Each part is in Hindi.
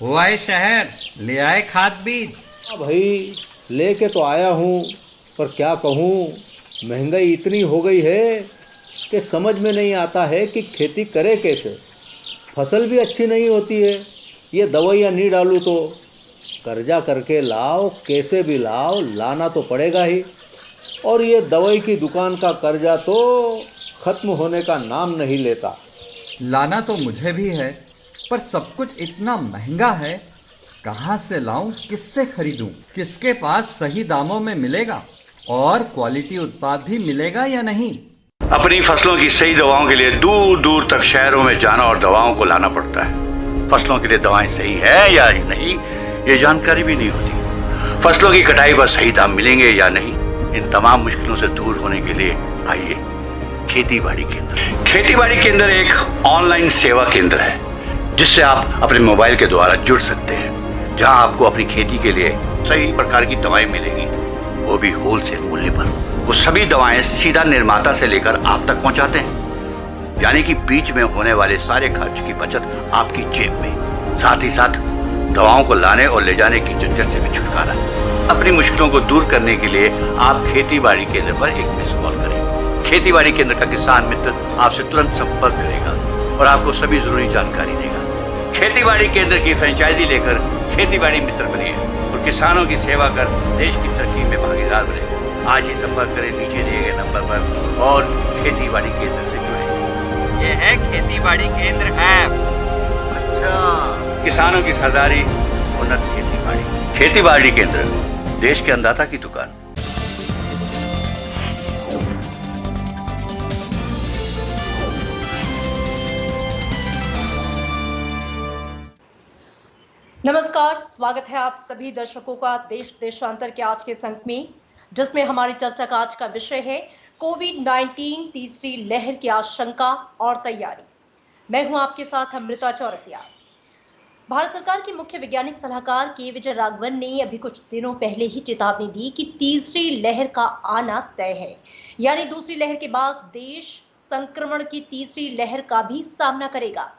हुआ है शहर, ले आए खाद बीज। हाँ भाई, लेके तो आया हूँ, पर क्या कहूँ, महंगाई इतनी हो गई है कि समझ में नहीं आता है कि खेती करे कैसे। फसल भी अच्छी नहीं होती है, ये दवाइयाँ नहीं डालूँ तो। कर्जा करके लाओ, कैसे भी लाओ, लाना तो पड़ेगा ही। और ये दवाई की दुकान का कर्जा तो ख़त्म होने का नाम नहीं लेता। लाना तो मुझे भी है, पर सब कुछ इतना महंगा है। कहाँ से लाऊं, किससे खरीदूं, किसके पास सही दामों में मिलेगा और क्वालिटी उत्पाद भी मिलेगा या नहीं। अपनी फसलों की सही दवाओं के लिए दूर दूर तक शहरों में जाना और दवाओं को लाना पड़ता है। फसलों के लिए दवाएं सही है या नहीं, ये जानकारी भी नहीं होती। फसलों की कटाई पर सही दाम मिलेंगे या नहीं, इन तमाम मुश्किलों से दूर होने के लिए आइए खेती बाड़ी केंद्र। खेती बाड़ी केंद्र एक ऑनलाइन सेवा केंद्र है जिससे आप अपने मोबाइल के द्वारा जुड़ सकते हैं, जहां आपको अपनी खेती के लिए सही प्रकार की दवाएं मिलेंगी, वो भी होलसेल मूल्य पर। वो सभी दवाएं सीधा निर्माता से लेकर आप तक पहुंचाते हैं, यानी कि बीच में होने वाले सारे खर्च की बचत आपकी जेब में। साथ ही साथ दवाओं को लाने और ले जाने की झंझट से भी छुटकारा। अपनी मुश्किलों को दूर करने के लिए आप खेती बाड़ी केंद्र पर एक मिस कॉल करें। खेती बाड़ी केंद्र का किसान मित्र आपसे तुरंत संपर्क करेगा और आपको सभी जरूरी जानकारी देगा। खेती बाड़ी केंद्र की फ्रेंचाइजी लेकर खेती बाड़ी मित्र बनिए और किसानों की सेवा कर देश की तरक्की में भागीदार बने। आज ही संपर्क करें नीचे दिए गए नंबर पर और खेती बाड़ी केंद्र से जुड़े। ये है खेती बाड़ी केंद्र ऐप। अच्छा, किसानों की सरदारी, उन्नत खेती बाड़ी। खेती बाड़ी केंद्र, देश के अन्नदाता की दुकान। नमस्कार, स्वागत है आप सभी दर्शकों का देश देशांतर के आज के इस अंक में, जिसमें हमारी चर्चा का आज का विषय है कोविड-19 तीसरी लहर की आशंका और तैयारी। मैं हूं आपके साथ अमृता चौरसिया। भारत सरकार के मुख्य वैज्ञानिक सलाहकार के विजय राघवन ने अभी कुछ दिनों पहले ही चेतावनी दी कि तीसरी लहर का आना तय है, यानी दूसरी लहर के बाद देश संक्रमण की तीसरी लहर का भी सामना करेगा।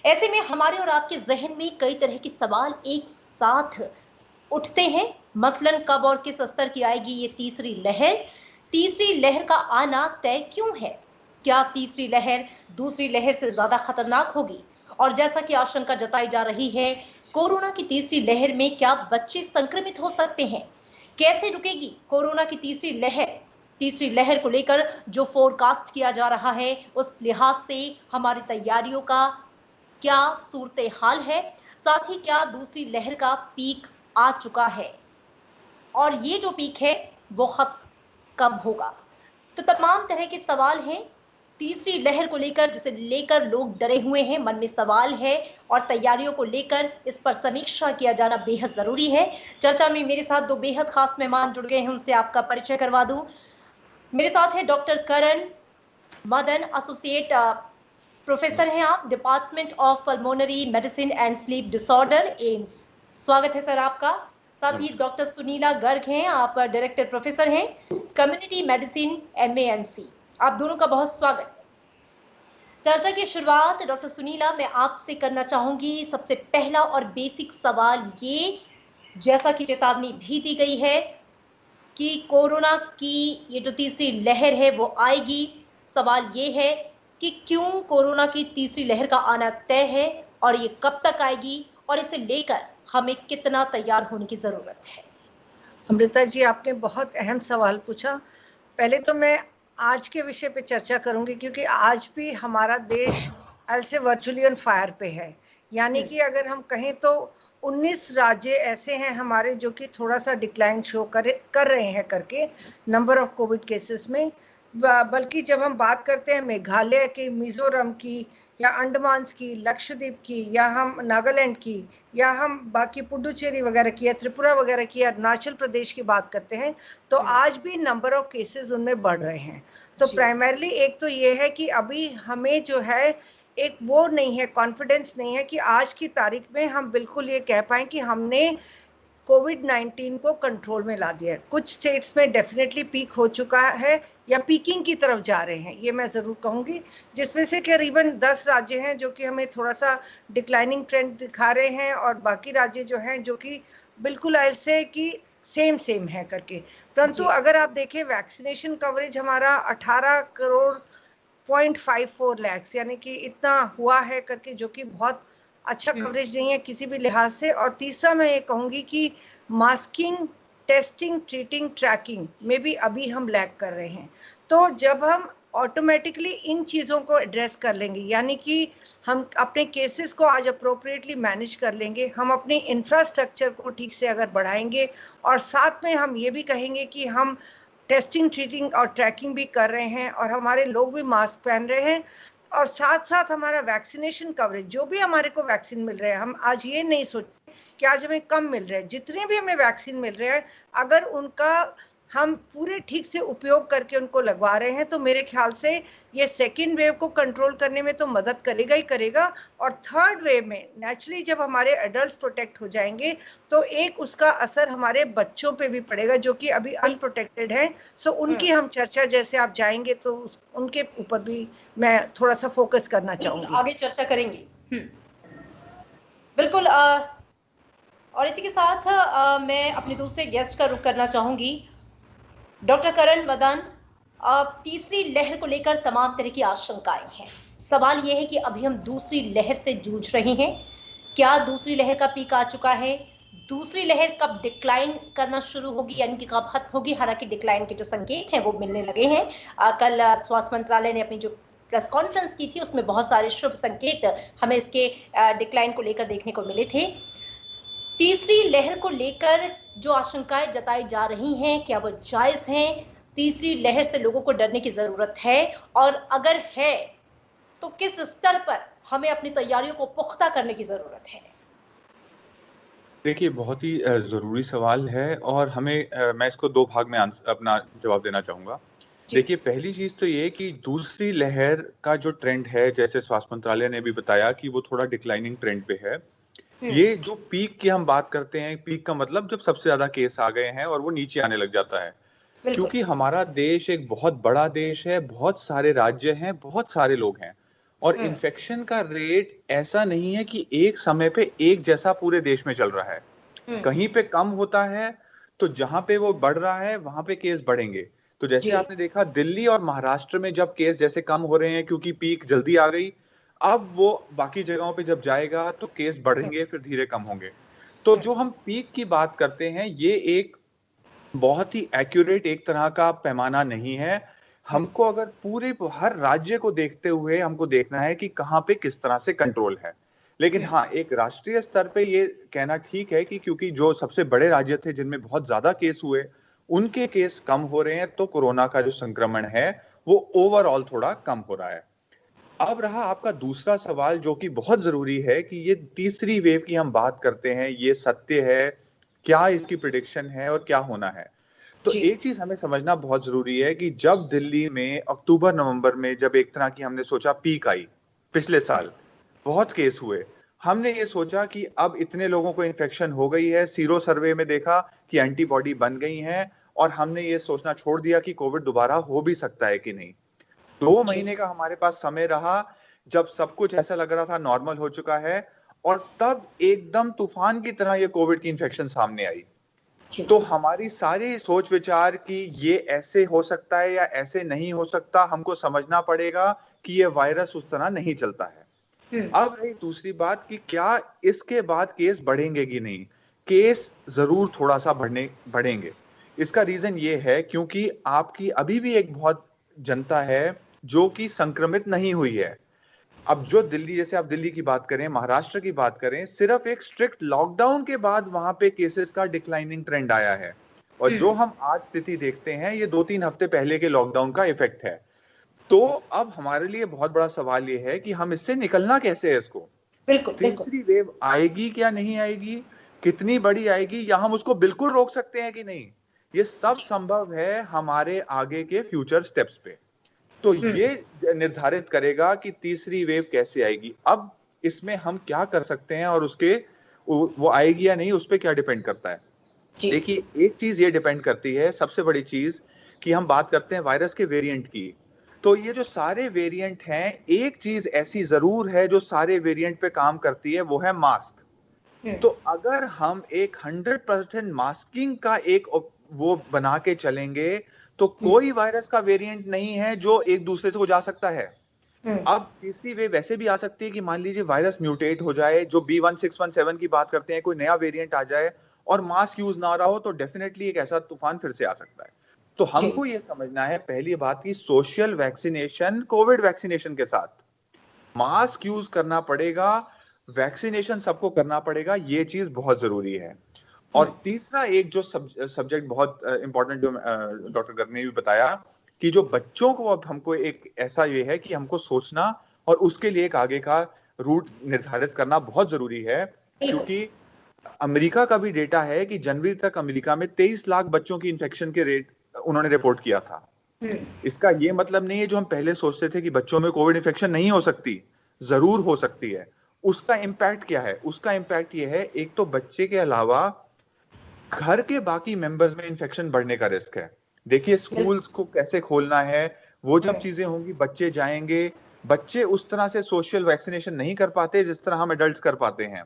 ऐसे में हमारे और आपके जहन में कई तरह के सवाल एक साथ उठते हैं, मसलन कब और किस स्तर की आएगी ये तीसरी लहर। तीसरी लहर का आना तय क्यों है? क्या तीसरी लहर दूसरी लहर से ज्यादा खतरनाक होगी? और जैसा कि आशंका जताई जा रही है, कोरोना की तीसरी लहर में क्या बच्चे संक्रमित हो सकते हैं? कैसे रुकेगी कोरोना की तीसरी लहर? तीसरी लहर को लेकर जो फोरकास्ट किया जा रहा है, उस लिहाज से हमारी तैयारियों का क्या सूरत हाल है? साथ ही क्या दूसरी लहर का पीक आ चुका है और ये जो पीक है वो कब होगा? तो तमाम तरह के सवाल हैं तीसरी लहर को लेकर, जिसे लेकर लोग डरे हुए हैं, मन में सवाल है और तैयारियों को लेकर इस पर समीक्षा किया जाना बेहद जरूरी है। चर्चा में मेरे साथ दो बेहद खास मेहमान जुड़ गए हैं, उनसे आपका परिचय करवा दूं। मेरे साथ है डॉक्टर करण मदन, एसोसिएट प्रोफेसर हैं आप, department of pulmonary medicine and sleep disorder, AIIMS. स्वागत है सर आपका। साथ ही डॉक्टर सुनीला गर्ग हैं, आप डायरेक्टर प्रोफेसर हैं, कम्युनिटी मेडिसिन, MANC। आप दोनों का बहुत स्वागत है। चर्चा की शुरुआत डॉक्टर सुनीला मैं आपसे करना चाहूंगी। सबसे पहला और बेसिक सवाल ये, जैसा कि चेतावनी भी दी गई है कि कोरोना की ये जो तीसरी लहर है वो आएगी, सवाल ये है कि क्यों कोरोना की तीसरी लहर का आना तय है और ये कब तक आएगी और इसे लेकर हमें कितना तैयार होने की जरूरत है? अमृता जी, आपने बहुत अहम सवाल पूछा। पहले तो मैं आज के विषय पे चर्चा करूंगी, क्योंकि आज भी हमारा देश ऐसे वर्चुअली ऑन फायर पे है। यानी कि अगर हम कहें तो 19 राज्य ऐसे हैं हमारे जो कि थोड़ा सा डिक्लाइन शो कर रहे हैं करके नंबर ऑफ कोविड केसेस में। बल्कि जब हम बात करते हैं मेघालय की, मिजोरम की, या अंडमान की, लक्षद्वीप की, या हम नागालैंड की, या हम बाकी पुडुचेरी वगैरह की, या त्रिपुरा वगैरह की, या अरुणाचल प्रदेश की बात करते हैं, तो आज भी नंबर ऑफ केसेस उनमें बढ़ रहे हैं। तो प्राइमरली एक तो ये है कि अभी हमें जो है एक वो नहीं है, कॉन्फिडेंस नहीं है कि आज की तारीख में हम बिल्कुल ये कह पाएं कि हमने कोविड-19 को कंट्रोल में ला दिया है। कुछ स्टेट्स में डेफिनेटली पीक हो चुका है, या पीकिंग की तरफ जा रहे हैं, ये मैं ज़रूर कहूँगी। जिसमें से करीबन 10 राज्य हैं जो कि हमें थोड़ा सा डिक्लाइनिंग ट्रेंड दिखा रहे हैं, और बाकी राज्य जो हैं जो कि बिल्कुल ऐसे कि सेम है करके। परंतु अगर आप देखें वैक्सीनेशन कवरेज हमारा 18 करोड़ 0.54 लाख यानी कि इतना हुआ है करके, जो कि बहुत अच्छा कवरेज नहीं है किसी भी लिहाज से। और तीसरा मैं ये कहूँगी कि मास्किंग, टेस्टिंग, ट्रीटिंग, ट्रैकिंग में भी अभी हम लैग कर रहे हैं। तो जब हम ऑटोमेटिकली इन चीज़ों को एड्रेस कर लेंगे, यानी कि हम अपने केसेस को आज अप्रोप्रिएटली मैनेज कर लेंगे, हम अपने इंफ्रास्ट्रक्चर को ठीक से अगर बढ़ाएंगे, और साथ में हम ये भी कहेंगे कि हम टेस्टिंग, ट्रीटिंग और ट्रैकिंग भी कर रहे हैं, और हमारे लोग भी मास्क पहन रहे हैं, और साथ साथ हमारा वैक्सीनेशन कवरेज, जो भी हमारे को वैक्सीन मिल रहे हैं, हम आज ये नहीं सोचते कि आज हमें कम मिल रहे हैं। जितने भी हमें वैक्सीन मिल रहे हैं, अगर उनका हम पूरे ठीक से उपयोग करके उनको लगवा रहे हैं, तो मेरे ख्याल से ये सेकेंड वेव को कंट्रोल करने में तो मदद करेगा ही करेगा। और थर्ड वेव में नेचुरली जब हमारे एडल्ट्स प्रोटेक्ट हो जाएंगे, तो एक उसका असर हमारे बच्चों पे भी पड़ेगा जो कि अभी अनप्रोटेक्टेड हैं। सो उनकी हम चर्चा जैसे आप जाएंगे तो उनके ऊपर भी मैं थोड़ा सा फोकस करना चाहूंगी, आगे चर्चा करेंगे। बिल्कुल। और इसी के साथ मैं अपने दूसरे गेस्ट का रुख करना चाहूंगी। डॉक्टर करण मदन, तीसरी लहर को लेकर तमाम तरह की आशंकाएं हैं। सवाल यह है कि अभी हम दूसरी लहर से जूझ रहे हैं। क्या दूसरी लहर का पीक आ चुका है? दूसरी लहर कब डिक्लाइन करना शुरू होगी, यानी कि कब खत्म होगी? हालांकि डिक्लाइन के जो संकेत हैं वो मिलने लगे हैं। कल स्वास्थ्य मंत्रालय ने अपनी जो प्रेस कॉन्फ्रेंस की थी उसमें बहुत सारे शुभ संकेत हमें इसके डिक्लाइन को लेकर देखने को मिले थे। तीसरी लहर को लेकर जो आशंकाएं जताई जा रही हैं, क्या वो जायज हैं? तीसरी लहर से लोगों को डरने की जरूरत है, और अगर है तो किस स्तर पर हमें अपनी तैयारियों को पुख्ता करने की जरूरत है? देखिए, बहुत ही ज़रूरी सवाल है, और हमें मैं इसको दो भाग में अपना जवाब देना चाहूँगा। देखिए, पहली चीज़ तो ये कि दूसरी लहर का जो ट्रेंड है, जैसे स्वास्थ्य मंत्रालय ने भी बताया कि वो थोड़ा डिक्लाइनिंग ट्रेंड पे है। ये जो पीक की हम बात करते हैं, पीक का मतलब जब सबसे ज़्यादा केस आ गए हैं और वो नीचे आने लग जाता है। क्योंकि हमारा देश एक बहुत बड़ा देश है, बहुत सारे राज्य हैं, बहुत सारे लोग हैं, और इन्फेक्शन का रेट ऐसा नहीं है कि एक समय पे एक जैसा पूरे देश में चल रहा है। कहीं पे कम होता है, तो जहां पे वो बढ़ रहा है वहां पे केस बढ़ेंगे। तो जैसे आपने देखा दिल्ली और महाराष्ट्र में जब केस जैसे कम हो रहे हैं क्योंकि पीक जल्दी आ गई, अब वो बाकी जगहों पे जब जाएगा तो केस बढ़ेंगे, फिर धीरे कम होंगे। तो जो हम पीक की बात करते हैं, ये एक बहुत ही एक्यूरेट एक तरह का पैमाना नहीं है। हमको अगर पूरे हर राज्य को देखते हुए हमको देखना है कि कहाँ पे किस तरह से कंट्रोल है। लेकिन हाँ, एक राष्ट्रीय स्तर पे ये कहना ठीक है कि क्योंकि जो सबसे बड़े राज्य थे जिनमें बहुत ज्यादा केस हुए, उनके केस कम हो रहे हैं, तो कोरोना का जो संक्रमण है वो ओवरऑल थोड़ा कम हो रहा है। अब रहा आपका दूसरा सवाल, जो कि बहुत जरूरी है कि ये तीसरी वेव की हम बात करते हैं, ये सत्य है, क्या इसकी प्रिडिक्शन है और क्या होना है? तो एक चीज हमें समझना बहुत जरूरी है कि जब दिल्ली में अक्टूबर नवंबर में जब एक तरह की हमने सोचा पीक आई, पिछले साल बहुत केस हुए, हमने ये सोचा कि अब इतने लोगों को इन्फेक्शन हो गई है, सीरो सर्वे में देखा कि एंटीबॉडी बन गई हैं, और हमने ये सोचना छोड़ दिया कि कोविड दोबारा हो भी सकता है कि नहीं। 2 महीने का हमारे पास समय रहा जब सब कुछ ऐसा लग रहा था नॉर्मल हो चुका है, और तब एकदम तूफान की तरह ये कोविड की इन्फेक्शन सामने आई। तो हमारी सारी सोच विचार कि ये ऐसे हो सकता है या ऐसे नहीं हो सकता, हमको समझना पड़ेगा कि ये वायरस उस तरह नहीं चलता है। अब रही दूसरी बात कि क्या इसके बाद केस बढ़ेंगे कि नहीं। केस जरूर थोड़ा सा बढ़ेंगे। इसका रीजन ये है क्योंकि आपकी अभी भी एक बहुत जनता है जो कि संक्रमित नहीं हुई है। अब जो दिल्ली, जैसे आप दिल्ली की बात करें, महाराष्ट्र की बात करें, सिर्फ एक स्ट्रिक्ट लॉकडाउन के बाद वहां पे केसेस का डिक्लाइनिंग ट्रेंड आया है, और जो हम आज स्थिति देखते हैं ये 2-3 हफ्ते पहले के लॉकडाउन का इफेक्ट है। तो अब हमारे लिए बहुत बड़ा सवाल ये है कि हम इससे निकलना कैसे है इसको। तीसरी वेव आएगी क्या नहीं आएगी, कितनी बड़ी आएगी, या हम उसको बिल्कुल रोक सकते हैं कि नहीं, ये सब संभव है हमारे आगे के फ्यूचर स्टेप्स पे। तो ये निर्धारित करेगा कि तीसरी वेव कैसे आएगी। अब इसमें हम क्या कर सकते हैं और उसके वो आएगी या नहीं उस पे क्या डिपेंड करता है। देखिए, एक चीज ये डिपेंड करती है, सबसे बड़ी चीज, कि हम बात करते हैं वायरस के वेरिएंट की, तो ये जो सारे वेरिएंट हैं, एक चीज ऐसी जरूर है जो सारे वेरिएंट पे काम करती है, वो है मास्क। तो अगर हम एक 100% मास्किंग का एक वो बना के चलेंगे, तो कोई वायरस का वेरिएंट नहीं है जो एक दूसरे से को जा सकता है। अब तीसरी वेव वैसे भी आ सकती है कि मान लीजिए वायरस म्यूटेट हो जाए, जो B1617 की बात करते हैं, कोई नया वेरिएंट आ जाए और मास्क यूज ना रहा हो, तो डेफिनेटली एक ऐसा तूफान फिर से आ सकता है। तो हमको ये समझना है पहली बात की सोशल वैक्सीनेशन, कोविड वैक्सीनेशन के साथ मास्क यूज करना पड़ेगा, वैक्सीनेशन सबको करना पड़ेगा, ये चीज बहुत जरूरी है। और तीसरा एक जो सब्जेक्ट बहुत इंपॉर्टेंट जो डॉक्टर गर्ग ने भी बताया कि जो बच्चों को अब हमको एक ऐसा ये है कि हमको सोचना और उसके लिए एक आगे का रूट निर्धारित करना बहुत जरूरी है, क्योंकि अमेरिका का भी डेटा है कि जनवरी तक अमेरिका में 23 लाख बच्चों की इन्फेक्शन के रेट उन्होंने रिपोर्ट किया था। इसका ये मतलब नहीं है जो हम पहले सोचते थे कि बच्चों में कोविड इन्फेक्शन नहीं हो सकती, जरूर हो सकती है। उसका इम्पैक्ट क्या है? उसका इम्पैक्ट ये है, एक तो बच्चे के अलावा घर के बाकी मेंबर्स में इन्फेक्शन बढ़ने का रिस्क है। देखिए स्कूल्स को कैसे खोलना है, वो जब चीजें होंगी बच्चे जाएंगे, बच्चे उस तरह से सोशल वैक्सीनेशन नहीं कर पाते जिस तरह हम एडल्ट्स कर पाते हैं।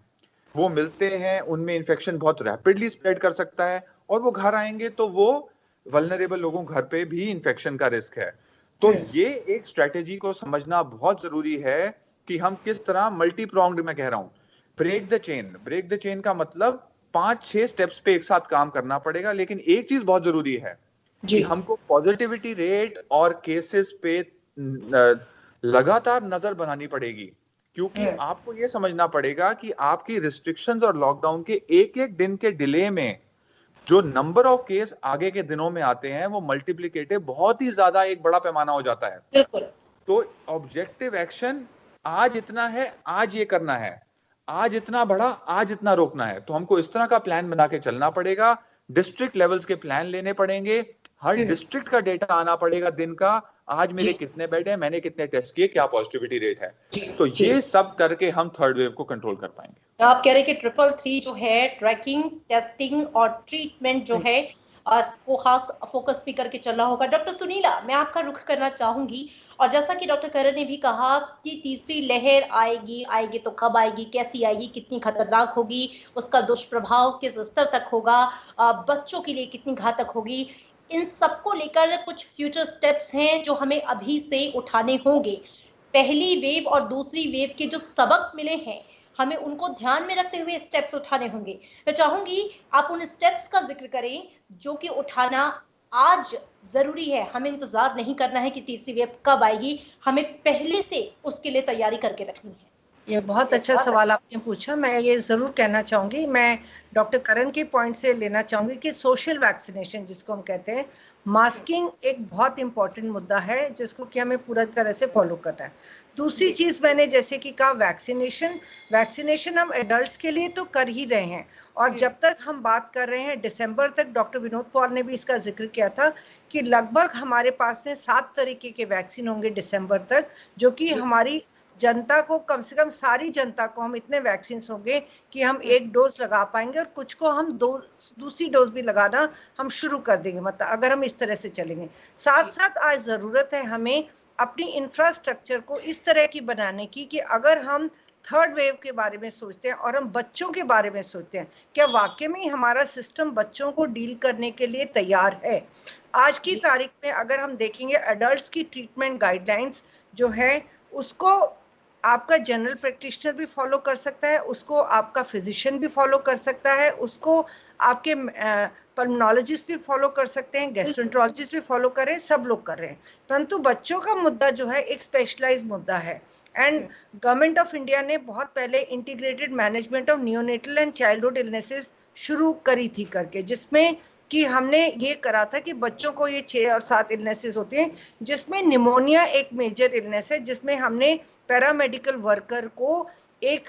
वो मिलते हैं, उनमें इन्फेक्शन बहुत रैपिडली स्प्रेड कर सकता है, और वो घर आएंगे तो वो वल्नरेबल लोगों घर पे भी इन्फेक्शन का रिस्क है। तो ये एक स्ट्रेटेजी को समझना बहुत जरूरी है कि हम किस तरह मल्टी प्रोंग्ड, मैं कह रहा हूं, break the chain. Break the chain का मतलब 5-6 स्टेप्स पे एक साथ काम करना पड़ेगा, लेकिन एक चीज बहुत जरूरी है कि हमको पॉजिटिविटी रेट और केसेस पे लगातार नजर बनानी पड़ेगी, क्योंकि आपको ये समझना पड़ेगा कि आपकी रिस्ट्रिक्शंस और लॉकडाउन के एक एक दिन के डिले में जो नंबर ऑफ केस आगे के दिनों में आते हैं, वो मल्टीप्लिकेटिव बहुत ही ज्यादा एक बड़ा पैमाना हो जाता है। बिल्कुल। तो ऑब्जेक्टिव एक्शन आज इतना है, आज ये करना है, आज इतना बढ़ा, आज इतना रोकना है। तो हमको इस तरह का प्लान बना के चलना पड़ेगा, डिस्ट्रिक्ट लेवल्स के प्लान लेने पड़ेंगे, हर डिस्ट्रिक्ट का डेटा आना पड़ेगा दिन का, आज मेरे कितने बेड है, मैंने कितने टेस्ट किए, क्या पॉजिटिविटी रेट है। तो ये सब करके हम थर्ड वेव को कंट्रोल कर पाएंगे। आप कह रहे हैं कि 333 जो है, ट्रैकिंग, टेस्टिंग और ट्रीटमेंट जो है, को खास फोकस भी करके चलना होगा। डॉक्टर सुनीला, मैं आपका रुख करना चाहूंगी, और जैसा कि डॉक्टर करण ने भी कहा कि तीसरी लहर आएगी तो कब आएगी, कैसी आएगी, कितनी खतरनाक होगी, उसका दुष्प्रभाव किस स्तर तक होगा, बच्चों के लिए कितनी घातक होगी, इन सबको लेकर कुछ फ्यूचर स्टेप्स हैं जो हमें अभी से उठाने होंगे। पहली वेव और दूसरी वेव के जो सबक मिले हैं, हमें उनको ध्यान में रखते हुए स्टेप्स उठाने होंगे। मैं चाहूंगी आप उन स्टेप्स का जिक्र करें जो कि उठाना आज जरूरी है। हमें इंतजार नहीं करना है कि तीसरी वेव कब आएगी, हमें पहले से उसके लिए तैयारी करके रखनी है। ये बहुत अच्छा सवाल आपने पूछा। मैं ये जरूर कहना चाहूंगी, मैं डॉक्टर करण के पॉइंट से लेना चाहूंगी कि सोशल वैक्सीनेशन जिसको हम कहते हैं, मास्किंग एक बहुत इंपॉर्टेंट मुद्दा है जिसको कि हमें पूरा तरह से फॉलो करना है। दूसरी चीज मैंने जैसे कि कहा, वैक्सीनेशन हम एडल्ट्स के लिए तो कर ही रहे हैं, और जब तक हम बात कर रहे हैं दिसंबर तक, डॉक्टर विनोद पॉल ने भी इसका जिक्र किया था कि लगभग हमारे पास में 7 तरीके के वैक्सीन होंगे दिसंबर तक, जो कि हमारी जनता को, कम से कम सारी जनता को हम इतने वैक्सीन होंगे कि हम 1 डोज लगा पाएंगे, और कुछ को हम दूसरी डोज भी लगाना हम शुरू कर देंगे, मतलब अगर हम इस तरह से चलेंगे। साथ साथ आज ज़रूरत है हमें अपनी इंफ्रास्ट्रक्चर को इस तरह की बनाने की कि अगर हम थर्ड वेव के बारे में सोचते हैं और हम बच्चों के बारे में सोचते हैं, क्या वाकई में हमारा सिस्टम बच्चों को डील करने के लिए तैयार है? आज की तारीख में अगर हम देखेंगे, एडल्ट्स की ट्रीटमेंट गाइडलाइंस जो है उसको आपका जनरल प्रैक्टिशनर भी फॉलो कर सकता है, उसको आपका फिजिशियन भी फॉलो कर सकता है, उसको आपके पल्मोनोलॉजिस्ट भी फॉलो कर सकते हैं, गैस्ट्रोएंटरोलॉजिस्ट भी फॉलो करें, सब लोग कर रहे हैं। परंतु बच्चों का मुद्दा जो है एक स्पेशलाइज्ड मुद्दा है, एंड गवर्नमेंट ऑफ इंडिया ने बहुत पहले integrated management of neonatal and childhood illnesses शुरू करी थी करके, जिसमें कि हमने ये करा था कि बच्चों को ये 6 और 7 इलनेसेस होती हैं, जिसमें निमोनिया एक मेजर इलनेस है, जिसमें हमने पैरामेडिकल वर्कर को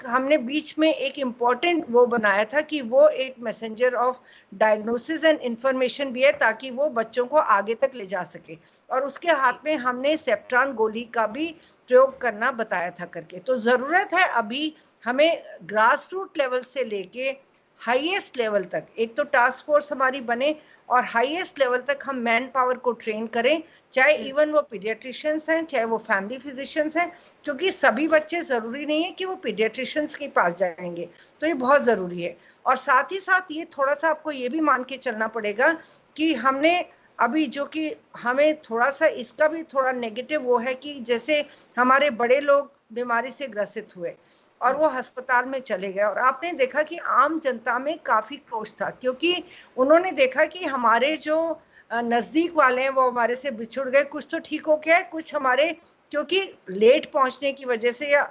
हमने बीच में एक इम्पॉर्टेंट वो बनाया था कि वो एक messenger of diagnosis and information भी है, ताकि वो बच्चों को आगे तक ले जा सके, और उसके हाथ में हमने सेप्ट्रान गोली का भी प्रयोग करना बताया था करके। तो ज़रूरत है अभी हमें ग्रास रूट लेवल से लेके हाईएस्ट लेवल तक, एक तो टास्क फोर्स हमारी बने और हाईएस्ट लेवल तक हम मैन पावर को ट्रेन करें, चाहे इवन वो पीडियाट्रिशियंस हैं, चाहे वो फैमिली फिजिशियंस हैं, क्योंकि सभी बच्चे जरूरी नहीं है कि वो पीडियाट्रिशियंस के पास जाएंगे, तो ये बहुत जरूरी है। और साथ ही साथ ये थोड़ा सा आपको ये भी मान के चलना पड़ेगा कि हमने अभी जो कि हमें थोड़ा सा इसका भी थोड़ा नेगेटिव वो है कि जैसे हमारे बड़े लोग बीमारी से ग्रसित हुए और वो अस्पताल में चले गए, और आपने देखा कि आम जनता में काफी क्रोध था, क्योंकि उन्होंने देखा कि हमारे जो नजदीक वाले हैं वो हमारे से बिछुड़ गए, कुछ तो ठीक हो गया है, कुछ हमारे क्योंकि लेट पहुंचने की वजह से या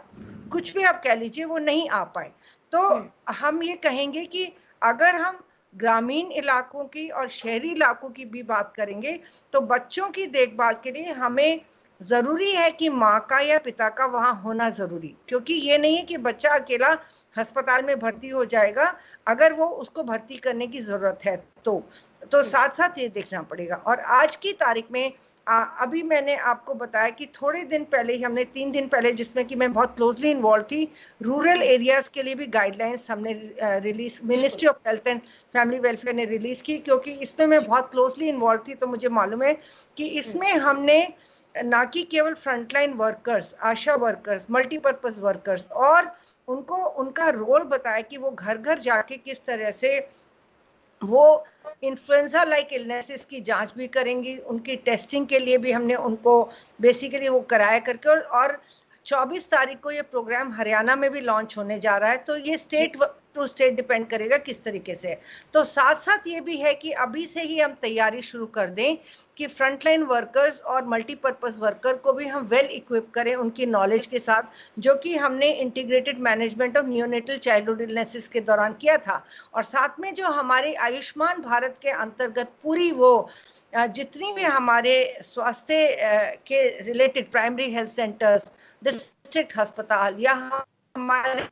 कुछ भी आप कह लीजिए वो नहीं आ पाए। तो हम ये कहेंगे कि अगर हम ग्रामीण इलाकों की और शहरी इलाकों की भी बात करेंगे तो बच्चों की देखभाल के लिए हमें जरूरी है कि माँ का या पिता का वहां होना जरूरी, क्योंकि ये नहीं है कि बच्चा अकेला अस्पताल में भर्ती हो जाएगा अगर वो उसको भर्ती करने की जरूरत है तो साथ साथ ये देखना पड़ेगा। और आज की तारीख में अभी मैंने आपको बताया कि थोड़े दिन पहले ही हमने 3 दिन पहले, जिसमें कि मैं बहुत क्लोजली इन्वॉल्व थी, रूरल एरियाज के लिए भी गाइडलाइंस हमने release, ministry of health and family welfare ने रिलीज की, क्योंकि इसमें मैं बहुत क्लोजली इन्वॉल्व थी, तो मुझे मालूम है कि इसमें हमने ना कि केवल फ्रंटलाइन वर्कर्स, आशा वर्कर्स, मल्टीपर्पज वर्कर्स और उनको उनका रोल बताया कि वो घर घर जाके किस तरह से वो इन्फ्लुएंजा लाइक इलनेसेस की जांच भी करेंगी, उनकी टेस्टिंग के लिए भी हमने उनको बेसिकली वो कराया करके, और 24 तारीख को ये प्रोग्राम हरियाणा में भी लॉन्च होने जा रहा है, तो ये स्टेट टू स्टेट डिपेंड करेगा किस तरीके से। तो साथ साथ ये भी है कि अभी से ही हम तैयारी शुरू कर दें कि फ्रंटलाइन वर्कर्स और मल्टीपर्पज वर्कर को भी हम वेल इक्विप करें उनकी नॉलेज के साथ, जो कि हमने integrated management of neonatal childhood illnesses के दौरान किया था। और साथ में जो हमारे आयुष्मान भारत के अंतर्गत पूरी वो जितनी भी हमारे स्वास्थ्य के related primary health centres, district अस्पताल या हमारे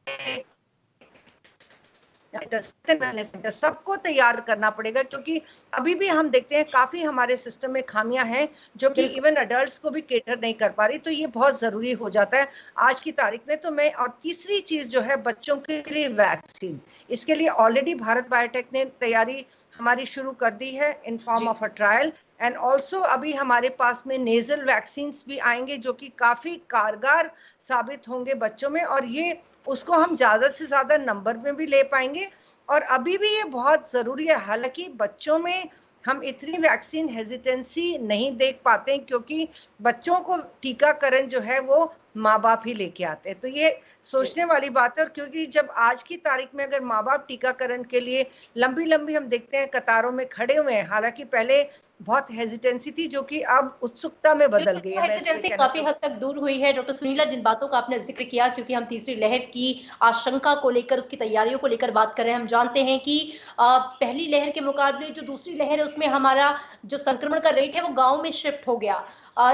सेंटर, सबको तैयार करना पड़ेगा, क्योंकि अभी भी हम देखते हैं काफी हमारे सिस्टम में खामियां हैं जो कि इवन अडल्ट्स को भी केटर नहीं कर पा रही, तो ये बहुत जरूरी हो जाता है आज की तारीख में। तो मैं, और तीसरी चीज जो है बच्चों के लिए वैक्सीन, इसके लिए ऑलरेडी भारत बायोटेक ने तैयारी हमारी शुरू कर दी है in form of a trial, and also अभी हमारे पास में नेजल वैक्सीन भी आएंगे जो कि काफी कारगर साबित होंगे बच्चों में, और ये उसको हम ज्यादा से ज्यादा नंबर में भी ले पाएंगे। और अभी भी ये बहुत जरूरी है, हालांकि बच्चों में हम इतनी वैक्सीन हेजिटेंसी नहीं देख पाते हैं, क्योंकि बच्चों को टीकाकरण जो है वो माँ बाप ही लेके आते हैं, तो ये सोचने वाली बात है। और क्योंकि जब आज की तारीख में अगर माँ बाप टीकाकरण के लिए लंबी लंबी हम देखते हैं कतारों में खड़े हुए हैं, हालांकि पहले बहुत हेजिटेंसी थी जो कि अब उत्सुकता में बदल गई है। हेजिटेंसी काफी हद तक दूर हुई है। डॉक्टर सुनीला, जिन बातों का आपने जिक्र किया, क्योंकि हम तीसरी लहर की आशंका को लेकर, उसकी तैयारियों को लेकर बात कर रहे हैं, हम जानते हैं कि पहली लहर के मुकाबले जो दूसरी लहर है उसमें हमारा जो संक्रमण का रेट है वो गांव में शिफ्ट हो गया,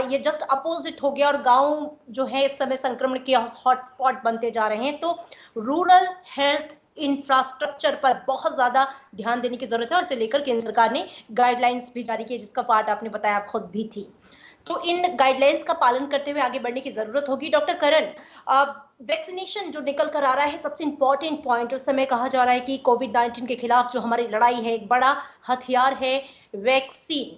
ये जस्ट अपोजिट हो गया, और गांव जो है इस समय संक्रमण के हॉटस्पॉट बनते जा रहे हैं। तो रूरल हेल्थ इंफ्रास्ट्रक्चर पर बहुत ज्यादा ध्यान देने की जरूरत है, और इसे लेकर केंद्र सरकार ने गाइडलाइंस भी जारी की, जिसका पार्ट आपने बताया आप खुद भी थी। तो इन गाइडलाइंस का पालन करते हुए आगे बढ़ने की जरूरत होगी। डॉक्टर करण, वैक्सीनेशन जो निकल कर आ रहा है, सबसे इंपॉर्टेंट पॉइंट, उस समय कहा जा रहा है कि कोविड-19 के खिलाफ जो हमारी लड़ाई है, एक बड़ा हथियार है वैक्सीन।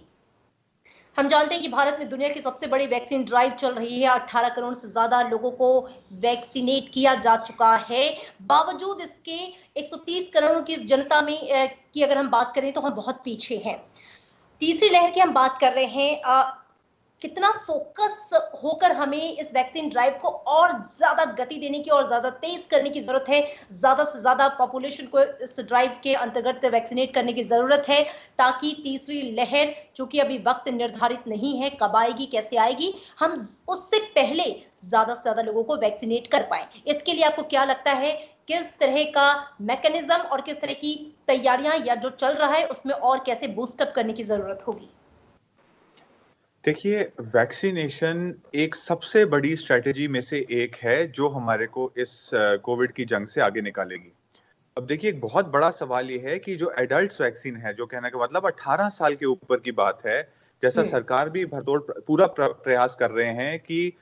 हम जानते हैं कि भारत में दुनिया की सबसे बड़ी वैक्सीन ड्राइव चल रही है, 18 करोड़ से ज्यादा लोगों को वैक्सीनेट किया जा चुका है। बावजूद इसके 130 करोड़ की जनता में की अगर हम बात करें तो हम बहुत पीछे हैं। तीसरी लहर की हम बात कर रहे हैं, कितना फोकस होकर हमें इस वैक्सीन ड्राइव को और ज्यादा गति देने की और ज्यादा तेज करने की जरूरत है, ज्यादा से ज्यादा पॉपुलेशन को इस ड्राइव के अंतर्गत वैक्सीनेट करने की जरूरत है, ताकि तीसरी लहर, चूंकि अभी वक्त निर्धारित नहीं है कब आएगी कैसे आएगी, हम उससे पहले ज्यादा से ज्यादा लोगों को वैक्सीनेट कर पाए। इसके लिए आपको क्या लगता है, किस तरह का मैकेनिज्म और किस तरह की तैयारियां या जो चल रहा है उसमें और कैसे बूस्टअप करने की जरूरत होगी? देखिए, वैक्सीनेशन एक सबसे बड़ी स्ट्रैटेजी में से एक है जो हमारे को इस कोविड की जंग से आगे निकालेगी। अब देखिए, एक बहुत बड़ा सवाल ये है कि जो एडल्ट्स वैक्सीन है, जो कहने का मतलब 18 साल के ऊपर की बात है, जैसा सरकार भी भरतोड़ पूरा प्रयास कर रहे हैं कि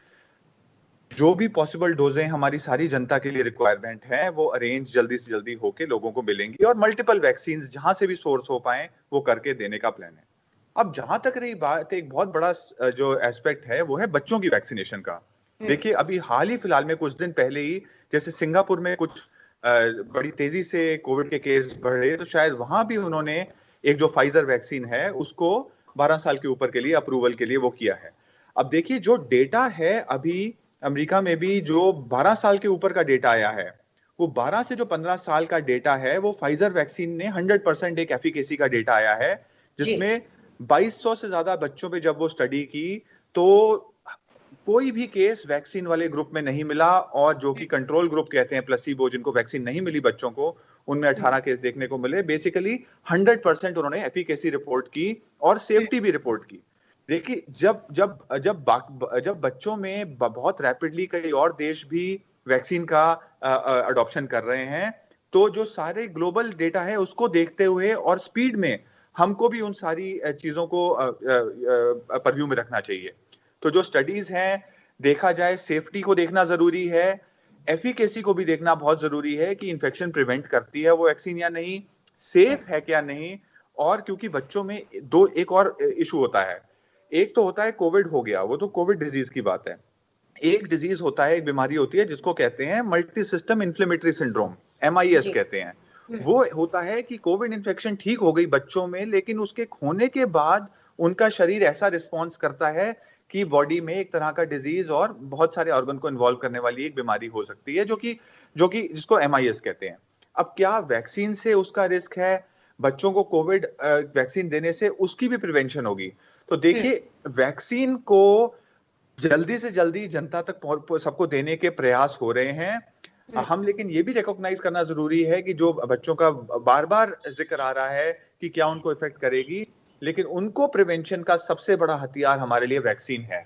जो भी पॉसिबल डोजें हमारी सारी जनता के लिए रिक्वायरमेंट है वो अरेंज जल्दी से जल्दी होके लोगों को मिलेंगी, और मल्टीपल वैक्सीन जहां से भी सोर्स हो पाए वो करके देने का प्लान है। अब जहां तक रही बात, एक बहुत बड़ा जो एस्पेक्ट है वो है बच्चों की वैक्सीनेशन का। देखिए, अभी हाल ही फिलहाल में कुछ दिन पहले ही जैसे सिंगापुर में कुछ बड़ी तेजी से कोविड के केस बढ़े, तो शायद वहां भी उन्होंने एक जो फाइजर वैक्सीन है उसको 12 साल के ऊपर के लिए अप्रूवल के लिए वो किया है। अब देखिए, जो डेटा है अभी अमेरिका में भी जो 12 साल के ऊपर का डेटा आया है, वो 12 से जो 15 साल का डेटा है वो फाइजर वैक्सीन ने 100% एक एफिकेसी का डेटा आया है, जिसमें 2200 से ज्यादा बच्चों पे जब वो स्टडी की तो कोई भी केस वैक्सीन वाले ग्रुप में नहीं मिला, और जो कि कंट्रोल ग्रुप कहते हैं प्लेसिबो, जिनको वैक्सीन नहीं मिली बच्चों को, उनमें 18 केस देखने को मिले। बेसिकली 100% उन्होंने एफिकेसी रिपोर्ट की और सेफ्टी भी रिपोर्ट की। देखिए, जब जब जब जब बच्चों में बहुत रैपिडली कई और देश भी वैक्सीन का अडॉप्शन कर रहे हैं, तो जो सारे ग्लोबल डेटा है उसको देखते हुए और स्पीड में हमको भी उन सारी चीजों को परव्यू में रखना चाहिए। तो जो स्टडीज हैं, देखा जाए सेफ्टी को देखना जरूरी है, एफिकेसी को भी देखना बहुत जरूरी है कि इन्फेक्शन प्रिवेंट करती है वो वैक्सीन या नहीं, सेफ है क्या नहीं। और क्योंकि बच्चों में एक और इशू होता है, एक तो होता है कोविड हो गया, वो तो कोविड डिजीज की बात है। एक डिजीज होता है, एक बीमारी होती है जिसको कहते हैं multi system inflammatory syndrome, MIS कहते हैं। वो होता है कि कोविड इन्फेक्शन ठीक हो गई बच्चों में, लेकिन उसके होने के बाद उनका शरीर ऐसा रिस्पॉन्स करता है कि बॉडी में एक तरह का डिजीज और बहुत सारे ऑर्गन को इन्वॉल्व करने वाली एक बीमारी हो सकती है, जो कि जिसको MIS कहते हैं। अब क्या वैक्सीन से उसका रिस्क है? बच्चों को कोविड वैक्सीन देने से उसकी भी प्रिवेंशन होगी। तो देखिए, वैक्सीन को जल्दी से जल्दी जनता तक सबको देने के प्रयास हो रहे हैं हम, लेकिन ये भी रिकॉग्नाइज करना जरूरी है कि जो बच्चों का बार बार जिक्र आ रहा है कि क्या उनको इफेक्ट करेगी, लेकिन उनको प्रिवेंशन का सबसे बड़ा हथियार हमारे लिए वैक्सीन है।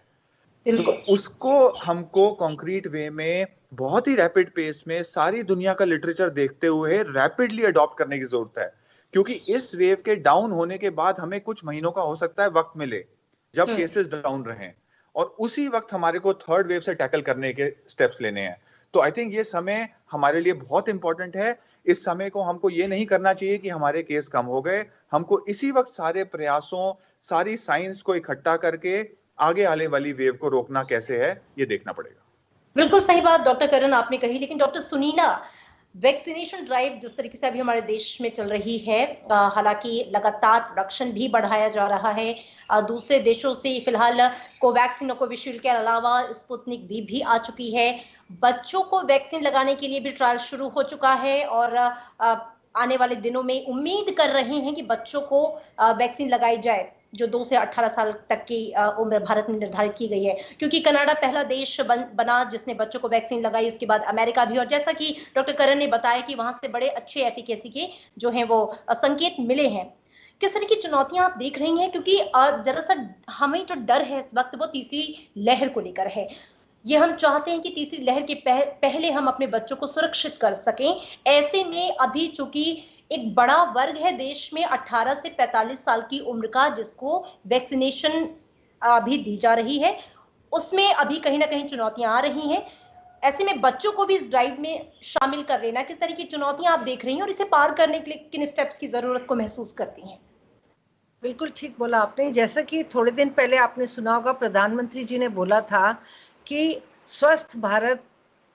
तो उसको हमको कॉन्क्रीट वे में बहुत ही रैपिड पेस में सारी दुनिया का लिटरेचर देखते हुए रैपिडली अडॉप्ट करने की जरूरत है, क्योंकि इस वेव के डाउन होने के बाद हमें कुछ महीनों का हो सकता है वक्त मिले जब केसेस डाउन रहें, और उसी वक्त हमारे को थर्ड वेव से टैकल करने के स्टेप्स लेने हैं। तो आई थिंक ये समय हमारे लिए बहुत इंपॉर्टेंट है। इस समय को हमको ये नहीं करना चाहिए कि हमारे केस कम हो गए, हमको इसी वक्त सारे प्रयासों, सारी साइंस को इकट्ठा करके आगे आने वाली वेव को रोकना कैसे है ये देखना पड़ेगा। बिल्कुल सही बात डॉक्टर करण आपने कही, लेकिन डॉक्टर सुनीना, वैक्सीनेशन ड्राइव जिस तरीके से अभी हमारे देश में चल रही है, हालांकि लगातार प्रोडक्शन भी बढ़ाया जा रहा है, दूसरे देशों से फिलहाल कोवैक्सीन और कोविशील्ड के अलावा स्पुतनिक भी आ चुकी है। बच्चों को वैक्सीन लगाने के लिए भी ट्रायल शुरू हो चुका है, और आने वाले दिनों में उम्मीद कर रहे हैं कि बच्चों को वैक्सीन लगाई जाए, जो 2 से 18 साल तक की उम्र भारत में निर्धारित की गई है, क्योंकि कनाडा पहला देश बना जिसने बच्चों को वैक्सीन लगाई, उसके बाद अमेरिका भी, और जैसा कि डॉक्टर करण ने बताया कि वहां से बड़े अच्छे एफिकेसी के जो हैं वो संकेत मिले हैं। किस तरह की चुनौतियां आप देख रही हैं, क्योंकि जरा सा हमें जो डर है इस वक्त वो तीसरी लहर को लेकर है। ये हम चाहते हैं कि तीसरी लहर के पहले हम अपने बच्चों को सुरक्षित कर सकें। ऐसे में अभी चूंकि एक बड़ा वर्ग है देश में 18 से 45 साल की उम्र का, जिसको वैक्सीनेशन अभी दी जा रही है, उसमें अभी कहीं ना कहीं चुनौतियां आ रही हैं। ऐसे में बच्चों को भी इस ड्राइव में शामिल कर लेना, किस तरह की चुनौतियां आप देख रही हैं और इसे पार करने के लिए किन स्टेप्स की जरूरत को महसूस करती हैं? बिल्कुल ठीक बोला आपने। जैसा कि थोड़े दिन पहले आपने सुना होगा, प्रधानमंत्री जी ने बोला था कि स्वस्थ भारत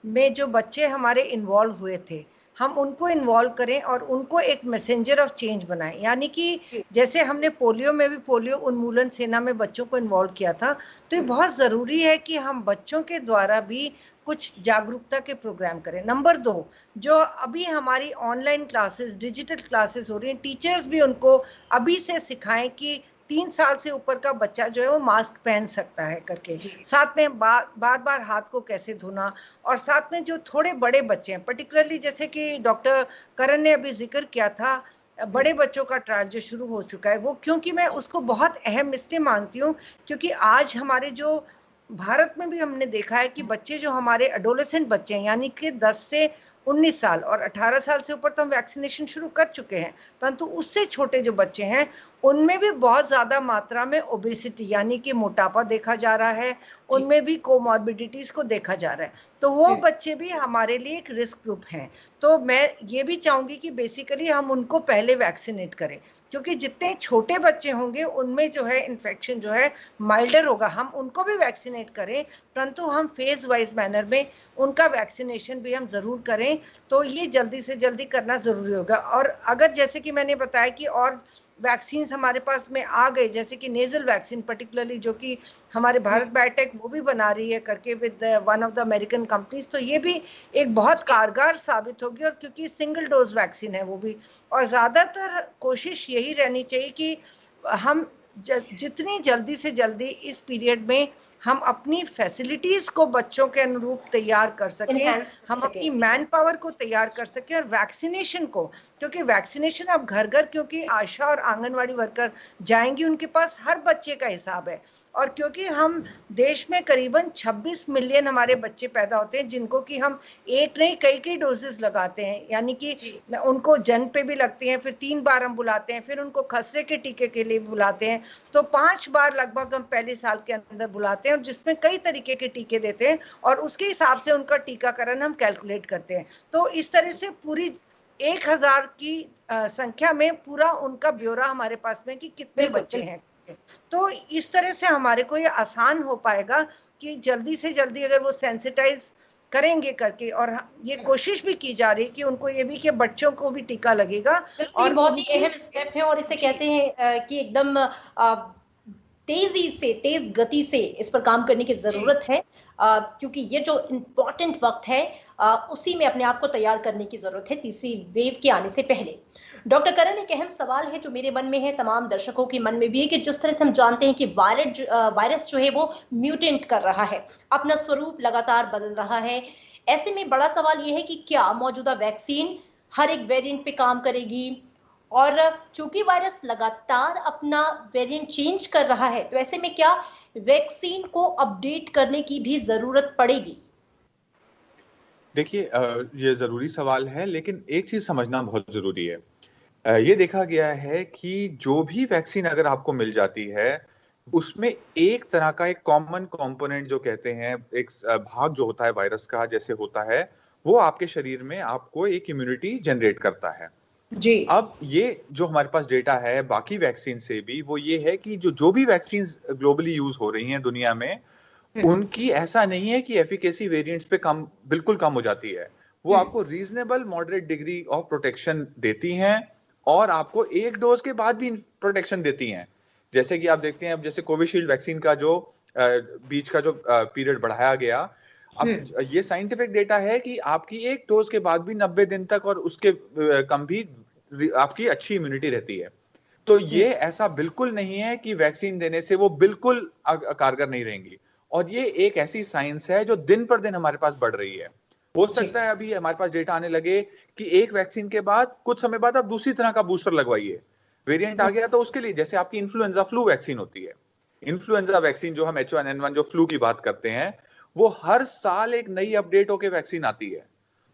में जो बच्चे हमारे इन्वॉल्व हुए थे, हम उनको इन्वॉल्व करें और उनको एक मैसेंजर ऑफ चेंज बनाएं। यानी कि जैसे हमने पोलियो में भी पोलियो उन्मूलन सेना में बच्चों को इन्वॉल्व किया था, तो ये बहुत ज़रूरी है कि हम बच्चों के द्वारा भी कुछ जागरूकता के प्रोग्राम करें। नंबर 2, जो अभी हमारी ऑनलाइन क्लासेस, डिजिटल क्लासेस हो रही हैं, टीचर्स भी उनको अभी से सिखाएं कि 3 साल से ऊपर का बच्चा जो है वो मास्क पहन सकता है करके, साथ में बार बार हाथ को कैसे धोना, और साथ में जो थोड़े बड़े बच्चे हैं, पर्टिकुलरली जैसे कि डॉक्टर करण ने अभी जिक्र किया था, बड़े बच्चों का ट्रायल जो शुरू हो चुका है, वो क्योंकि मैं उसको बहुत अहम इसलिए मानती हूँ क्योंकि आज हमारे जो भारत में भी हमने देखा है कि बच्चे जो हमारे एडोलेसेंट बच्चे हैं, यानी कि 10 से 19 साल और 18 साल से ऊपर तो हम वैक्सीनेशन शुरू कर चुके हैं, परंतु उससे छोटे जो बच्चे हैं उनमें भी बहुत ज्यादा मात्रा में ओबेसिटी यानी कि मोटापा देखा जा रहा है, उनमें भी कोमॉर्बिडिटीज को देखा जा रहा है। तो वो बच्चे भी हमारे लिए एक रिस्क ग्रुप हैं। तो मैं ये भी चाहूंगी कि बेसिकली हम उनको पहले वैक्सीनेट करें, क्योंकि जितने छोटे बच्चे होंगे उनमें जो है इन्फेक्शन जो है माइल्डर होगा। हम उनको भी वैक्सीनेट करें, परंतु हम फेज वाइज मैनर में उनका वैक्सीनेशन भी हम जरूर करें। तो ये जल्दी से जल्दी करना जरूरी होगा। और अगर जैसे कि मैंने बताया कि और वैक्सीन हमारे पास में आ गए, जैसे कि नेजल वैक्सीन पर्टिकुलरली जो कि हमारे भारत बायोटेक वो भी बना रही है करके with one of the American companies, तो ये भी एक बहुत कारगर साबित होगी। और क्योंकि सिंगल डोज वैक्सीन है वो भी, और ज्यादातर कोशिश यही रहनी चाहिए कि हम जितनी जल्दी से जल्दी इस पीरियड में हम अपनी फैसिलिटीज को बच्चों के अनुरूप तैयार कर सकें, हम अपनी मैन पावर को तैयार कर सकें, और वैक्सीनेशन को, क्योंकि वैक्सीनेशन अब घर घर, क्योंकि आशा और आंगनवाड़ी वर्कर जाएंगी, उनके पास हर बच्चे का हिसाब है। और क्योंकि हम देश में करीबन 26 मिलियन हमारे बच्चे पैदा होते हैं जिनको कि हम एक नहीं कई कई डोजेस लगाते हैं, यानी कि उनको जन्म पे भी लगती हैं, फिर 3 बार हम बुलाते हैं, फिर उनको खसरे के टीके के लिए बुलाते हैं, तो 5 बार लगभग हम पहले साल के अंदर बुलाते हैं, और जिसमें कई तरीके के टीके देते हैं और उसके हिसाब से उनका टीकाकरण हम कैलकुलेट करते हैं। तो इस तरह से पूरी 1000 की संख्या में पूरा उनका ब्यौरा हमारे पास में कि कितने बच्चे हैं। तो इस तरह से हमारे को ये आसान हो पाएगा कि जल्दी से जल्दी अगर वो सेंसिटाइज करेंगे करके, और ये कोशिश भी की जा रही है कि उनको ये भी कि बच्चों को भी टीका लगेगा। और बहुत ही अहम स्टेप है, और इसे कहते हैं कि एकदम तेजी से, तेज गति से इस पर काम करने की जरूरत है, क्योंकि ये जो इम्पोर्टेंट वक्त है उसी में अपने आप को तैयार करने की जरूरत है तीसरी वेव के आने से पहले। डॉक्टर करण, एक अहम सवाल है जो मेरे मन में है, तमाम दर्शकों के मन में भी है, कि जिस तरह से हम जानते हैं कि वायरस जो है वो म्यूटेंट कर रहा है, अपना स्वरूप लगातार बदल रहा है, ऐसे में बड़ा सवाल ये है कि क्या मौजूदा वैक्सीन हर एक वेरिएंट पे काम करेगी? और चूंकि वायरस लगातार अपना वेरिएंट चेंज कर रहा है, तो ऐसे में क्या वैक्सीन को अपडेट करने की भी जरूरत पड़ेगी? देखिए, ये जरूरी सवाल है, लेकिन एक चीज समझना बहुत जरूरी है। ये देखा गया है कि जो भी वैक्सीन अगर आपको मिल जाती है, उसमें एक तरह का एक कॉमन कंपोनेंट जो कहते हैं, एक भाग जो होता है वायरस का जैसे होता है, वो आपके शरीर में आपको एक इम्यूनिटी जनरेट करता है जी। अब ये जो हमारे पास डेटा है बाकी वैक्सीन से भी, वो ये है कि जो भी वैक्सीन ग्लोबली यूज हो रही हैं दुनिया में, उनकी ऐसा नहीं है कि एफिकेसी वेरिएंट्स पे बिल्कुल कम हो जाती है। वो आपको reasonable moderate degree of protection देती हैं, और आपको एक डोज के बाद भी प्रोटेक्शन देती हैं। जैसे कि आप देखते हैं, अब जैसे कोविशील्ड वैक्सीन का जो बीच का जो पीरियड बढ़ाया गया, अब ये साइंटिफिक डेटा है कि आपकी एक डोज के बाद भी 90 दिन तक और उसके कम भी आपकी अच्छी इम्यूनिटी रहती है। तो ये ऐसा बिल्कुल नहीं है कि वैक्सीन देने से वो बिल्कुल कारगर नहीं रहेंगी। और ये एक ऐसी साइंस है जो दिन पर दिन हमारे पास बढ़ रही है। हो सकता है अभी हमारे पास डेटा आने लगे कि एक वैक्सीन के बाद कुछ समय बाद आप दूसरी तरह का बूस्टर लगवाइए, वेरिएंट आ गया तो उसके लिए, जैसे आपकी इन्फ्लुएंजा फ्लू वैक्सीन होती है, इन्फ्लुएंजा वैक्सीन जो हम H1N1 जो फ्लू की बात करते हैं, वो हर साल एक नई अपडेट होके वैक्सीन आती है,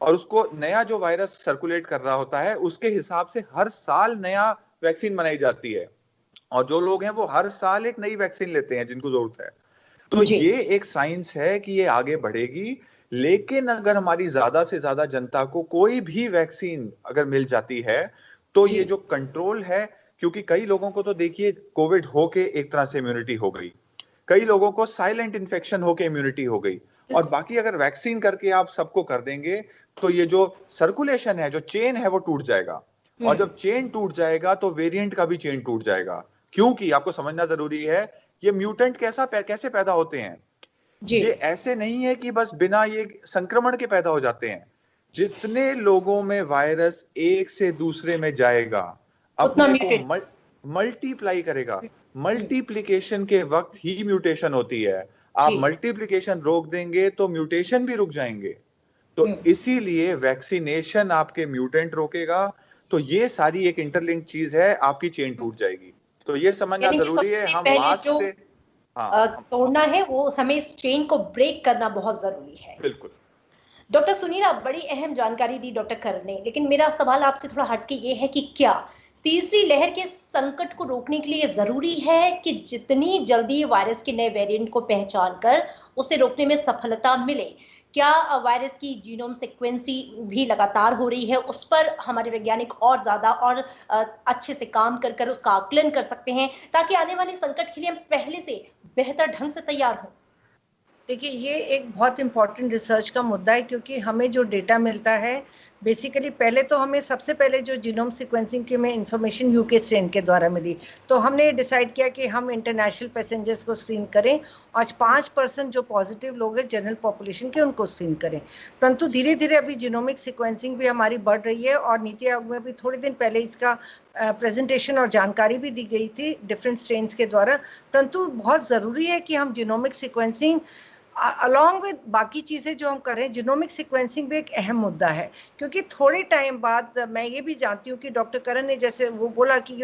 और उसको नया जो वायरस सर्कुलेट कर रहा होता है उसके हिसाब से हर साल नया वैक्सीन बनाई जाती है, और जो लोग हैं वो हर साल एक नई वैक्सीन लेते हैं जिनको जरूरत है। तो ये एक साइंस है कि ये आगे बढ़ेगी, लेकिन अगर हमारी ज्यादा से ज्यादा जनता को कोई भी वैक्सीन अगर मिल जाती है तो ये जो कंट्रोल है, क्योंकि कई लोगों को तो देखिए कोविड होके एक तरह से इम्यूनिटी हो गई, कई लोगों को साइलेंट इन्फेक्शन होके इम्यूनिटी हो गई, और बाकी अगर वैक्सीन करके आप सबको कर देंगे तो ये जो सर्कुलेशन है, जो चेन है, वो टूट जाएगा। और जब चेन टूट जाएगा तो वेरिएंट का भी चेन टूट जाएगा, क्योंकि आपको समझना जरूरी है ये म्यूटेंट कैसे पैदा होते हैं। ये ऐसे नहीं है कि बस बिना ये संक्रमण के पैदा हो जाते हैं। जितने लोगों में वायरस एक से दूसरे में जाएगा, अपने को मल्टीप्लाई करेगा, मल्टीप्लिकेशन के वक्त ही म्यूटेशन होती है। आप मल्टीप्लिकेशन रोक देंगे तो म्यूटेशन भी रुक जाएंगे। तो इसीलिए वैक्सीनेशन आपके म्यूटेंट रोकेगा। तो ये सारी एक इंटरलिंक चीज है, आपकी चेन टूट जाएगी। तो ये समझना जरूरी है। हम मास्क से तोड़ना है, वो हमें इस चेन को ब्रेक करना बहुत जरूरी है। बिल्कुल। डॉक्टर सुनीला, बड़ी अहम जानकारी दी डॉक्टर करण ने, लेकिन मेरा सवाल आपसे थोड़ा हटके ये है कि क्या तीसरी लहर के संकट को रोकने के लिए जरूरी है कि जितनी जल्दी वायरस के नए वेरिएंट को पहचान कर उसे रोकने में सफलता मिले, क्या वायरस की जीनोम सीक्वेंसिंग भी लगातार हो रही है, उस पर हमारे वैज्ञानिक और ज्यादा और अच्छे से काम कर कर उसका आकलन कर सकते हैं ताकि आने वाले संकट के लिए हम पहले से बेहतर ढंग से तैयार हों? देखिए, ये एक बहुत इम्पॉर्टेंट रिसर्च का मुद्दा है, क्योंकि हमें जो डेटा मिलता है बेसिकली, पहले तो हमें सबसे पहले जो जीनोम सीक्वेंसिंग की हमें इंफॉर्मेशन यूके स्ट्रेन के द्वारा मिली, तो हमने डिसाइड किया कि हम इंटरनेशनल पैसेंजर्स को स्क्रीन करें और 5% जो पॉजिटिव लोग हैं जनरल पॉपुलेशन के, उनको स्क्रीन करें। परंतु धीरे धीरे अभी जीनोमिक सीक्वेंसिंग भी हमारी बढ़ रही है और नीति आयोग में भी थोड़े दिन पहले इसका प्रेजेंटेशन और जानकारी भी दी गई थी डिफरेंट स्ट्रेन्स के द्वारा। परंतु बहुत ज़रूरी है कि हम जीनोमिक सीक्वेंसिंग अलॉन्ग विद बाकी चीज़ें जो हम करें, जीनोमिक सीक्वेंसिंग भी एक अहम मुद्दा है, क्योंकि थोड़े टाइम बाद मैं ये भी जानती हूँ कि डॉक्टर करण ने जैसे वो बोला कि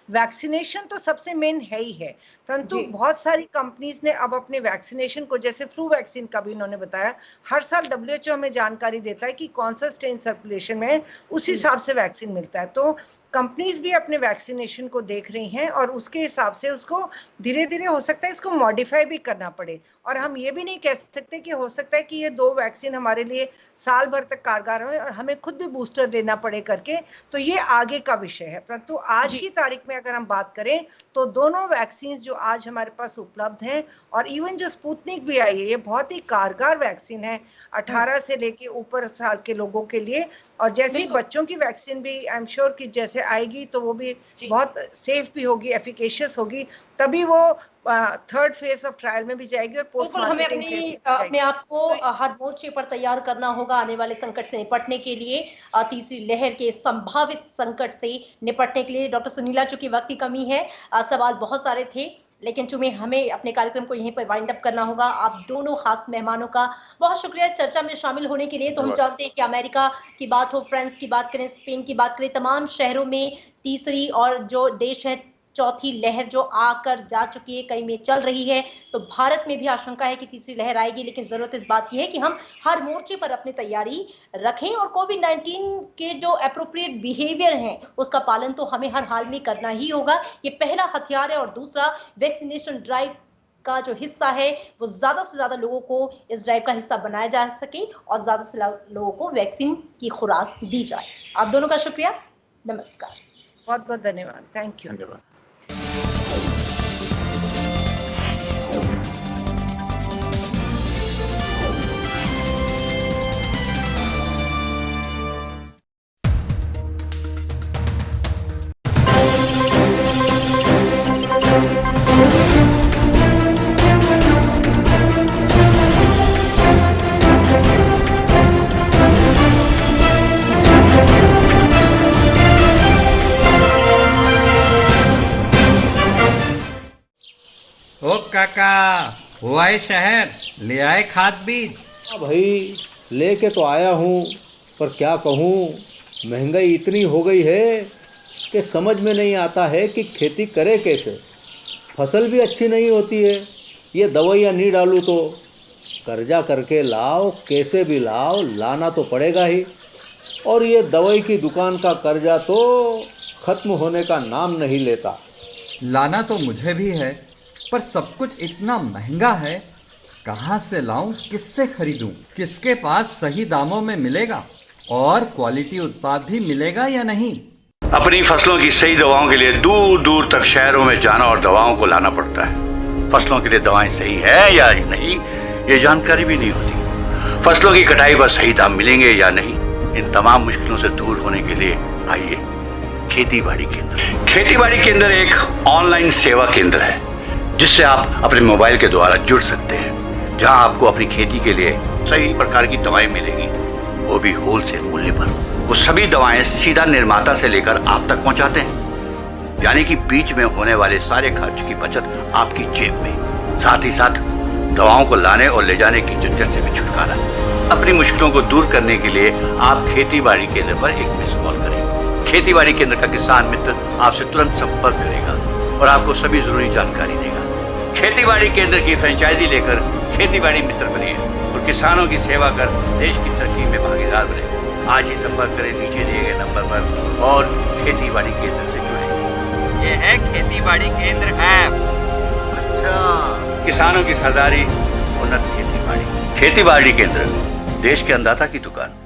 वैक्सीनेशन तो सबसे मेन है ही है, परंतु बहुत सारी कंपनीज ने अब अपने वैक्सीनेशन को, जैसे फ्लू वैक्सीन का भी इन्होंने बताया, हर साल WHO हमें जानकारी देता है कि कौन सा स्ट्रेन सर्कुलेशन में है, उस हिसाब से वैक्सीन मिलता है। तो कंपनीज भी अपने वैक्सीनेशन को देख रही हैं और उसके हिसाब से उसको धीरे धीरे हो सकता है इसको मॉडिफाई भी करना पड़े। और हम ये भी नहीं कह सकते कि हो सकता है कि ये 2 वैक्सीन हमारे लिए साल भर तक कारगर हो और हमें खुद भी बूस्टर देना पड़े करके, तो ये आगे का विषय है। परंतु आज की तारीख में अगर हम बात करें तो दोनों वैक्सीन जो आज हमारे पास उपलब्ध हैं, और इवन जो स्पुतनिक भी आई है, ये बहुत ही कारगर वैक्सीन है 18 से लेके ऊपर साल के लोगों के लिए। और जैसे ही बच्चों की वैक्सीन भी आई एम श्योर कि जैसे आएगी तो वो भी बहुत सेफ भी होगी, एफिकेशियस होगी, तभी वो 3rd फेज ऑफ ट्रायल में भी जाएगी। और पोस्ट हमें अपने आप को हर मोर्चे पर तैयार करना होगा आने वाले संकट से निपटने के लिए, तीसरी लहर के संभावित संकट से निपटने के लिए। डॉक्टर सुनीला, चूंकि वक्त की कमी है, सवाल बहुत सारे थे, लेकिन चूंकि हमें अपने कार्यक्रम को यहीं पर वाइंड अप करना होगा। आप दोनों खास मेहमानों का बहुत शुक्रिया इस चर्चा में शामिल होने के लिए। तो हम जानते हैं कि अमेरिका की बात हो, फ्रांस की बात करें, स्पेन की बात करें, तमाम शहरों में तीसरी और जो देश है चौथी लहर जो आकर जा चुकी है, कई में चल रही है। तो भारत में भी आशंका है कि तीसरी लहर आएगी, लेकिन जरूरत इस बात की है कि हम हर मोर्चे पर अपनी तैयारी रखें और कोविड-19 के जो अप्रोप्रिएट बिहेवियर हैं उसका पालन तो हमें हर हाल में करना ही होगा। ये पहला हथियार है। और दूसरा, वैक्सीनेशन ड्राइव का जो हिस्सा है वो ज्यादा से ज्यादा लोगों को इस ड्राइव का हिस्सा बनाया जा सके और ज्यादा से लोगों को वैक्सीन की खुराक दी जाए। आप दोनों का शुक्रिया, नमस्कार। बहुत बहुत धन्यवाद, थैंक यू। धन्यवाद। ओ काका, हुआ है शहर, ले आए खाद बीज? हाँ भाई, लेके तो आया हूँ, पर क्या कहूँ, महंगाई इतनी हो गई है कि समझ में नहीं आता है कि खेती करे कैसे। फसल भी अच्छी नहीं होती है, ये दवाइयाँ नहीं डालूँ तो कर्जा करके लाओ, कैसे भी लाओ, लाना तो पड़ेगा ही। और ये दवाई की दुकान का कर्जा तो ख़त्म होने का नाम नहीं लेता। लाना तो मुझे भी है, पर सब कुछ इतना महंगा है, कहाँ से लाऊं, किससे खरीदूं, किसके पास सही दामों में मिलेगा और क्वालिटी उत्पाद भी मिलेगा या नहीं। अपनी फसलों की सही दवाओं के लिए दूर दूर तक शहरों में जाना और दवाओं को लाना पड़ता है। फसलों के लिए दवाएं सही है या नहीं, ये जानकारी भी नहीं होती। फसलों की कटाई पर सही दाम मिलेंगे या नहीं, इन तमाम मुश्किलों से दूर होने के लिए आइए खेती बाड़ी केंद्र। खेती बाड़ी केंद्र एक ऑनलाइन सेवा केंद्र है जिससे आप अपने मोबाइल के द्वारा जुड़ सकते हैं, जहां आपको अपनी खेती के लिए सही प्रकार की दवाएं मिलेंगी, वो भी होलसेल मूल्य पर। वो सभी दवाएं सीधा निर्माता से लेकर आप तक पहुंचाते हैं, यानी कि बीच में होने वाले सारे खर्च की बचत आपकी जेब में। साथ ही साथ दवाओं को लाने और ले जाने की झंझट से भी छुटकारा। अपनी मुश्किलों को दूर करने के लिए आप खेती बाड़ी केंद्र पर एक मिस कॉल करें। खेती बाड़ी केंद्र का किसान मित्र आपसे तुरंत संपर्क करेगा और आपको सभी जरूरी जानकारी देगा। खेती बाड़ी केंद्र की फ्रेंचाइजी लेकर खेती बाड़ी मित्र बनिए और किसानों की सेवा कर देश की तरक्की में भागीदार बने। आज ही संपर्क करें नीचे दिए गए नंबर पर और खेती बाड़ी केंद्र से जुड़े। ये है खेती बाड़ी केंद्र ऐप। अच्छा, किसानों की सरदारी, उन्नत खेती बाड़ी केंद्र, देश के अन्नदाता की दुकान।